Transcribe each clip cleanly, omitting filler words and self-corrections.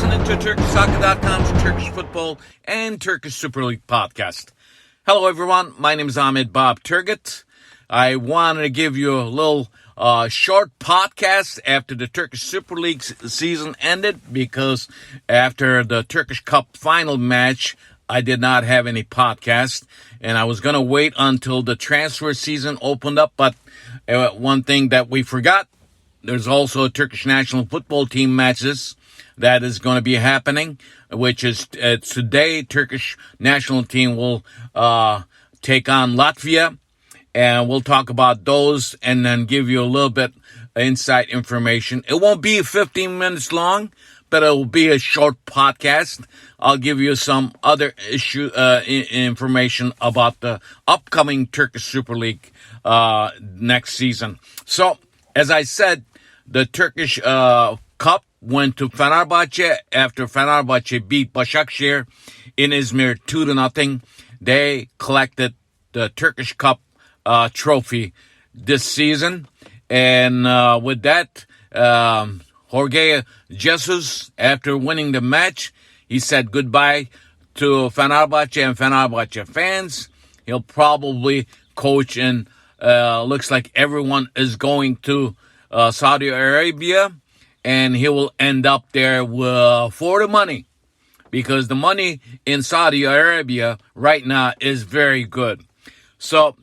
listening to TurkishSoccer.com's Turkish Football and Turkish Super League podcast. Hello, everyone. My name is Ahmet Turgut. I wanted to give you a little short podcast after the Turkish Super League season ended, because after the Turkish Cup final match, I did not have any podcast, and I was going to wait until the transfer season opened up. But one thing that we forgot, there's also a Turkish national football team matches that is going to be happening, which is today. Turkish national team will take on Latvia, and we'll talk about those and then give you a little bit inside information. It won't be 15 minutes long, but it will be a short podcast. I'll give you some other information about the upcoming Turkish Super League next season. So, as I said, the Turkish Cup went to Fenerbahce after Fenerbahce beat Başakşehir in Izmir 2-0. They collected the Turkish Cup trophy this season. And with that, Jorge Jesus, after winning the match, he said goodbye to Fenerbahce and Fenerbahce fans. He'll probably coach, and looks like everyone is going to Saudi Arabia, and he will end up there for the money, because the money in Saudi Arabia right now is very good. So,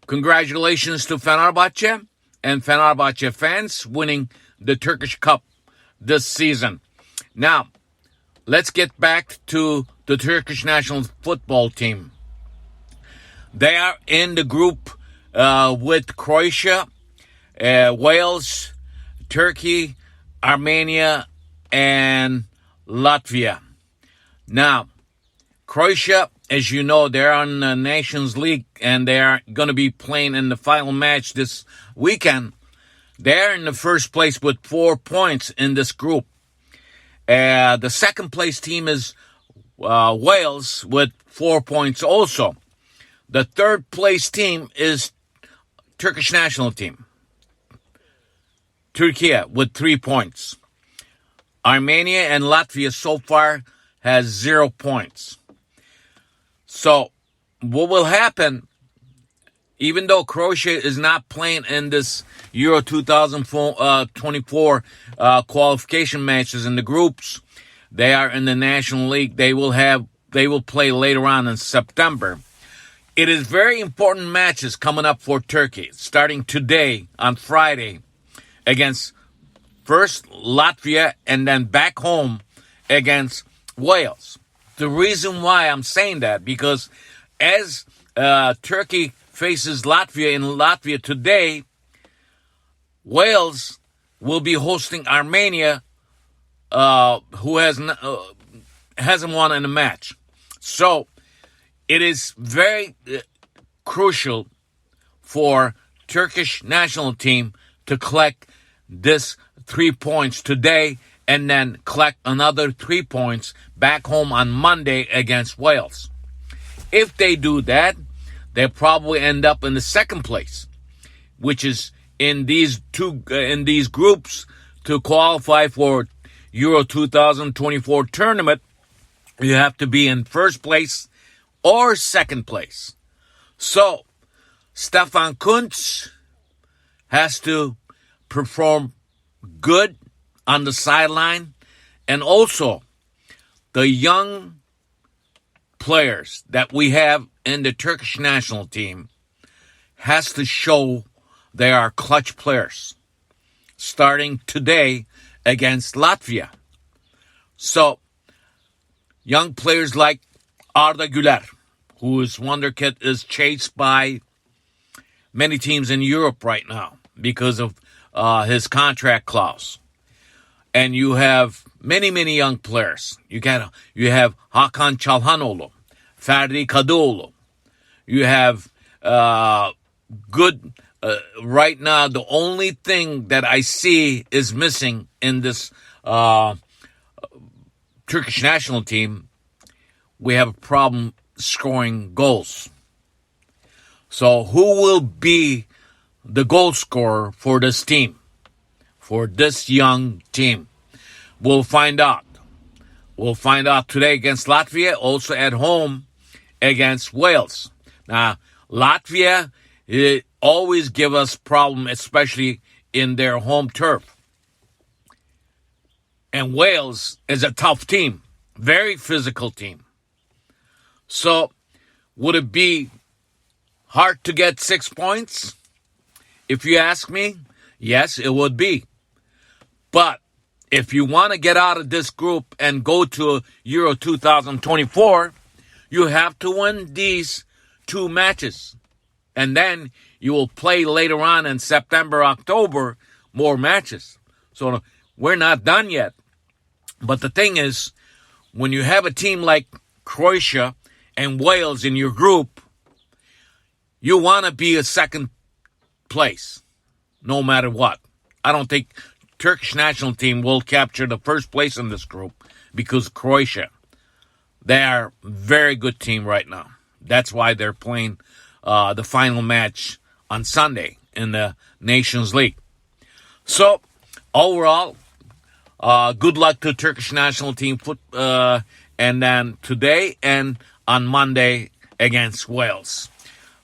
congratulations to Fenerbahce and Fenerbahce fans winning the Turkish Cup this season. Now, let's get back to the Turkish national football team. They are in the group with Croatia, Wales, Turkey, Armenia, and Latvia. Now, Croatia, as you know, they're on the Nations League, and they are going to be playing in the final match this weekend. They're in the first place with 4 points in this group. The second place team is Wales with 4 points also. The third place team is Turkish national team, Turkey, with 3 points. Armenia and Latvia so far has 0 points. So what will happen, even though Croatia is not playing in this Euro 2024 qualification matches in the groups, they are in the National League. They will play later on in September. It is very important matches coming up for Turkey, starting today on Friday against first Latvia and then back home against Wales. The reason why I'm saying that, because as Turkey faces Latvia in Latvia today, Wales will be hosting Armenia, who hasn't won in a match. So it is very crucial for Turkish national team to collect this 3 points today and then collect another 3 points back home on Monday against Wales. If they do that, they'll probably end up in the second place, which is in these groups to qualify for Euro 2024 tournament. You have to be in first place or second place. So, Stefan Kuntz has to perform good on the sideline, and also the young players that we have in the Turkish national team has to show they are clutch players, starting today against Latvia. So, young players like Arda Güler, whose wonder kid is chased by many teams in Europe right now because of his contract clause. And you have many, many young players. You have Hakan Çalhanoğlu, Ferdi Kadıoğlu. You have good. Right now, the only thing that I see is missing in this Turkish national team, we have a problem scoring goals. So who will be the goal scorer for this team, for this young team? We'll find out. We'll find out today against Latvia, also at home against Wales. Now, Latvia always give us problem, especially in their home turf. And Wales is a tough team, very physical team. So, would it be hard to get 6 points? If you ask me, yes, it would be. But if you want to get out of this group and go to Euro 2024, you have to win these 2 matches. And then you will play later on in September, October, more matches. So we're not done yet. But the thing is, when you have a team like Croatia and Wales in your group, you want to be a second place, no matter what. I don't think Turkish national team will capture the first place in this group because Croatia, they are a very good team right now. That's why they're playing the final match on Sunday in the Nations League. So, overall, good luck to Turkish national team and then today and on Monday against Wales.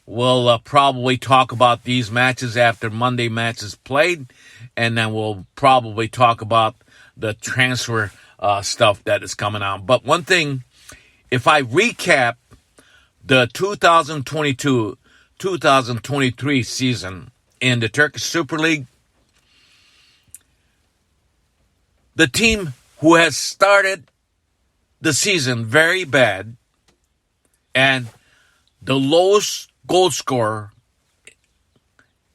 We'll probably talk about these matches after Monday matches played, and then we'll probably talk about the transfer stuff that is coming out. But one thing, if I recap the 2022-2023 season in the Turkish Super League, the team who has started the season very bad and the lowest goal scorer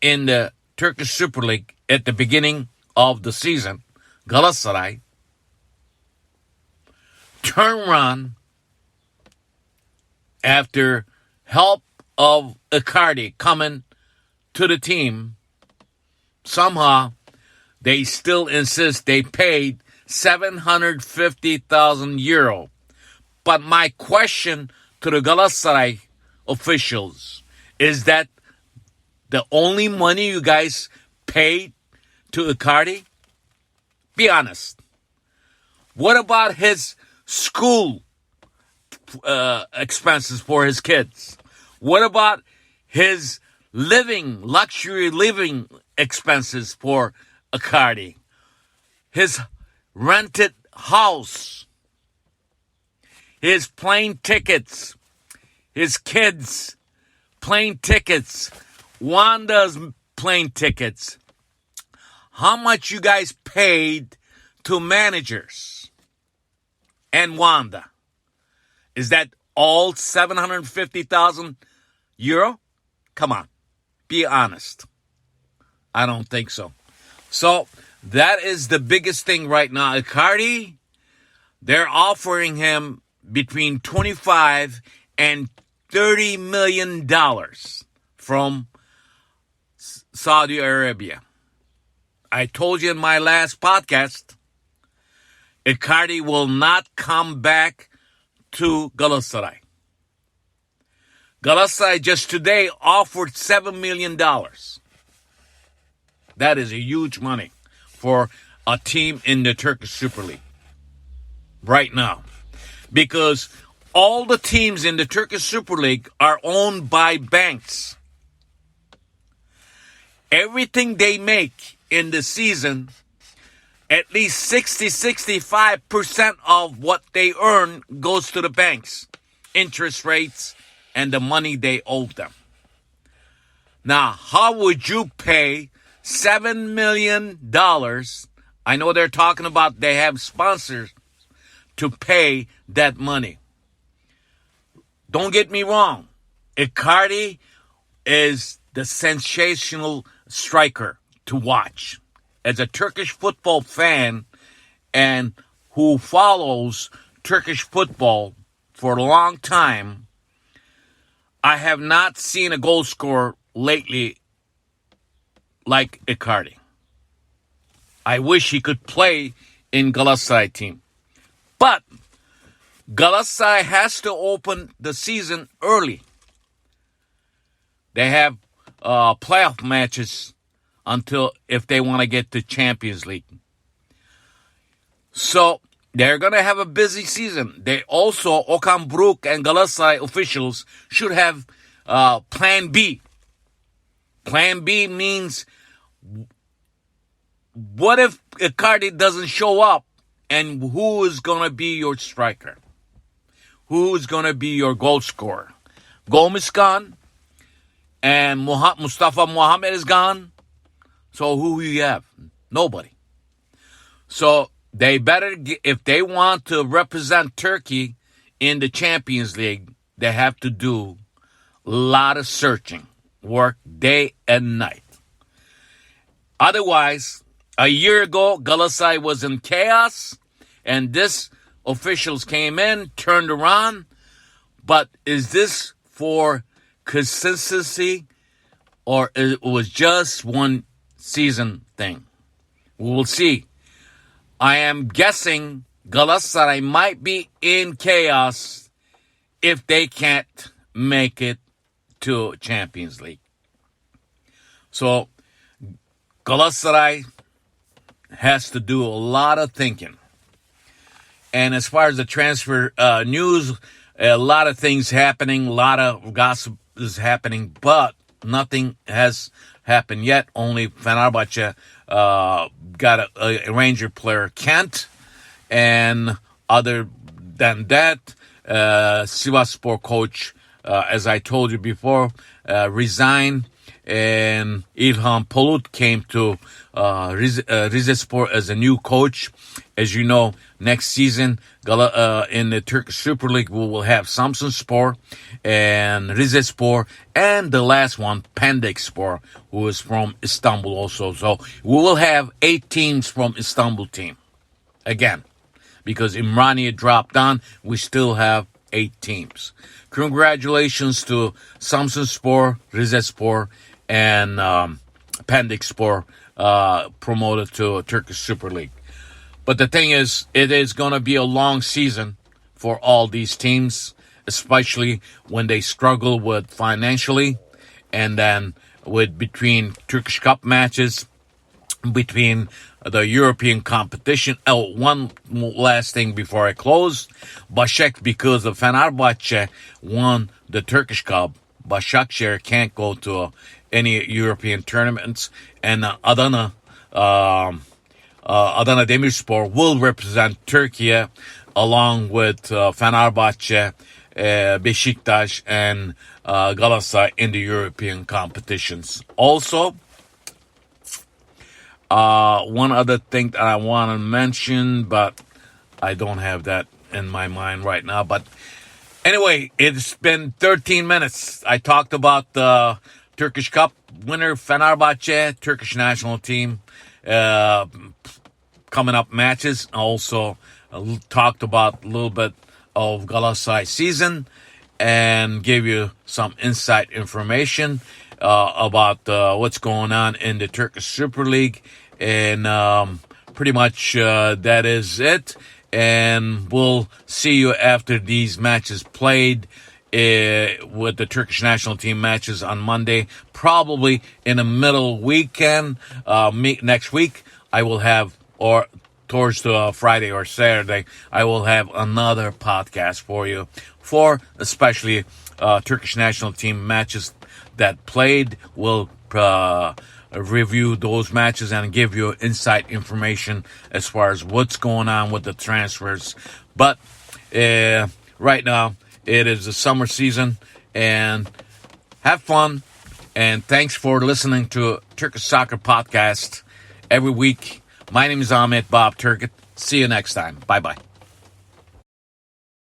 in the Turkish Super League at the beginning of the season, Galatasaray, turned around after help of Icardi coming to the team. Somehow, they still insist they paid 750,000 euro. But my question to the Galatasaray officials is that the only money you guys paid to Icardi? Be honest. What about his school expenses for his kids? What about his luxury living expenses for Icardi? His rented house? His plane tickets? His kids' plane tickets? Wanda's plane tickets? How much you guys paid to managers and Wanda? Is that all 750,000 euro? Come on, be honest. I don't think so. So that is the biggest thing right now. Icardi, they're offering him between $25 and $30 million from Saudi Arabia. I told you in my last podcast, Icardi will not come back to Galatasaray. Galatasaray just today offered $7 million. That is a huge money for a team in the Turkish Super League right now. Because all the teams in the Turkish Super League are owned by banks. Everything they make in the season, at least 65% of what they earn goes to the banks. Interest rates and the money they owe them. Now, how would you pay $7 million? I know they're talking about they have sponsors to pay that money. Don't get me wrong. Icardi is the sensational striker to watch. As a Turkish football fan and who follows Turkish football for a long time, I have not seen a goal scorer lately like Icardi. I wish he could play in Galatasaray team. But Galatasaray has to open the season early. They have playoff matches until if they want to get to Champions League. So they're going to have a busy season. They also, Okan Buruk and Galatasaray officials should have Plan B. Plan B means, what if Icardi doesn't show up, and who is going to be your striker? Who is going to be your goal scorer? Gomes gone, and Mustafa Mohamed is gone. So who do you have? Nobody. So they better, if they want to represent Turkey in the Champions League, they have to do a lot of searching, work day and night. Otherwise, a year ago, Galatasaray was in chaos, and this officials came in, turned around. But is this for consistency, or it was just one season thing? We will see. I am guessing Galatasaray might be in chaos if they can't make it to Champions League. So Galatasaray has to do a lot of thinking. And as far as the transfer news, a lot of things happening, a lot of gossip is happening, but nothing has happened yet. Only Fenerbahce got a Ranger player, Kent, and other than that, Sivasspor coach, as I told you before, resigned, and İlhan Polut came to Rizespor as a new coach. As you know, next season in the Turkish Super League, we will have Samsunspor and Rizespor, and the last one, Pendikspor, who is from Istanbul also. So we will have 8 teams from Istanbul team. Again, because Imraniye dropped down, we still have 8 teams. Congratulations to Samsunspor, Rizespor, and Pendikspor promoted to Turkish Super League. But the thing is, it is going to be a long season for all these teams, especially when they struggle with financially, and then with between Turkish Cup matches, between the European competition. Oh, one last thing before I close. Because of Fenerbahce won the Turkish Cup, Başakşehir can't go to any European tournaments, and Adana Demirspor will represent Turkey along with Fenerbahce, Beşiktaş, and Galatasaray in the European competitions. Also, one other thing that I want to mention, but I don't have that in my mind right now. But anyway, it's been 13 minutes. I talked about the Turkish Cup winner, Fenerbahce, Turkish national team, coming up matches. Also talked about a little bit of Galatasaray season and gave you some inside information about what's going on in the Turkish Super League. And pretty much that is it. And we'll see you after these matches played with the Turkish national team matches on Monday. Probably in the middle weekend. Next week, I will have, or towards Friday or Saturday, I will have another podcast for you for especially Turkish national team matches that played. We'll review those matches and give you inside information as far as what's going on with the transfers. But right now, it is the summer season, and have fun. And thanks for listening to Turkish Soccer Podcast every week. My name is Ahmet Bob Turgut. See you next time. Bye-bye.